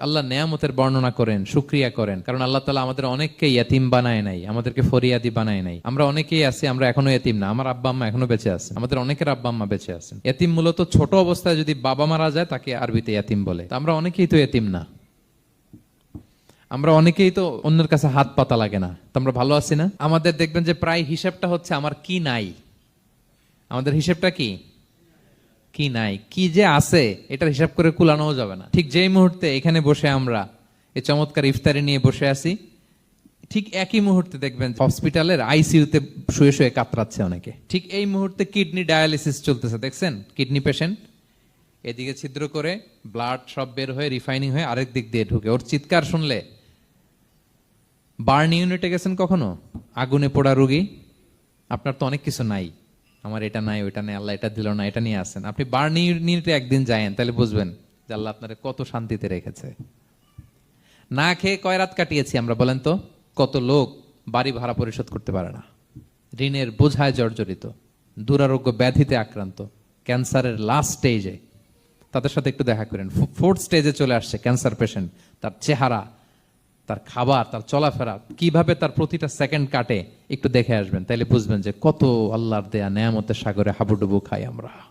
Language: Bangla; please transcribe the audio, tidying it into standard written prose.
আল্লাহ নেয়ামতের বর্ণনা করেন, শুকরিয়া করেন, কারণ আল্লাহ তাআলা আমাদের অনেককে ইয়াতিম বানায় নাই, আমাদেরকে ফরিয়াদি বানায় নাই। আমরা অনেকেই আছি, আমরা এখনো ইয়াতিম না, আমার আব্বা আম্মা এখনো বেঁচে আছেন, আমাদের অনেকের আব্বা আম্মা বেঁচে আছেন। ইয়াতিম মূলত ছোট অবস্থায় যদি বাবা মারা যায় তাকে আরবিতে ইয়াতিম বলে। তো আমরা অনেকেই তো ইয়াতিম না, আমরা অনেকেই তো অন্যের কাছে হাত পাতা লাগে না। তো আমরা ভালো আছি না? আমাদের দেখবেন যে প্রায় হিসাবটা হচ্ছে আমার কি নাই, আমাদের হিসাবটা কি কি নাই, কি যে আছে এটার হিসাব করে কুলানো যাবে না। ঠিক যেই মুহূর্তে এখানে বসে আমরা এই চমৎকার ইফতারি নিয়ে বসে আছি, ঠিক একই মুহূর্তে দেখবেন হসপিটালের আইসিইউতে শুয়ে শুয়ে কাতরাচ্ছে অনেকে। ঠিক এই মুহূর্তে কিডনি ডায়ালিসিস চলতেছে, দেখছেন? কিডনি পেশেন্ট এদিকে ছিদ্র করে ব্লাড সব বের হয়ে রিফাইনিং হয়ে আরেক দিক দিয়ে ঢুকে, ওর চিৎকার শুনলে। বার্ন ইউনিটে গেছেন কখনো? আগুনে পোড়া রোগী, আপনার তো অনেক কিছু নাই, আমার এটা নাই ওইটা নাই, আল্লাহ এটা দিল না, এটা নিয়ে আসেন। আপনি বার্ন ইউনিটে একদিন যায়েন, তাহলে বুঝবেন যে আল্লাহ আপনার কত শান্তিতে রেখেছে। না খেয়ে কয় রাত কাটিয়েছি আমরা, বলেন তো? কত লোক বাড়ি ভাড়া পরিশোধ করতে পারে না, ঋণের বোঝায় জর্জরিত, দুরারোগ্য ব্যাধিতে আক্রান্ত, ক্যান্সারের লাস্ট স্টেজে। তাদের সাথে একটু দেখা করেন, ফোর্থ স্টেজে চলে আসছে ক্যান্সার পেশেন্ট। তার চেহারা, তার খাবার, তার চলাফেরা, কিভাবে তার প্রতিটা সেকেন্ড কাটে, একটু দেখে আসবেন, তাইলে বুঝবেন যে কত আল্লাহর দেয়া নেয়ামতের সাগরে হাবুডুবু খাই আমরা।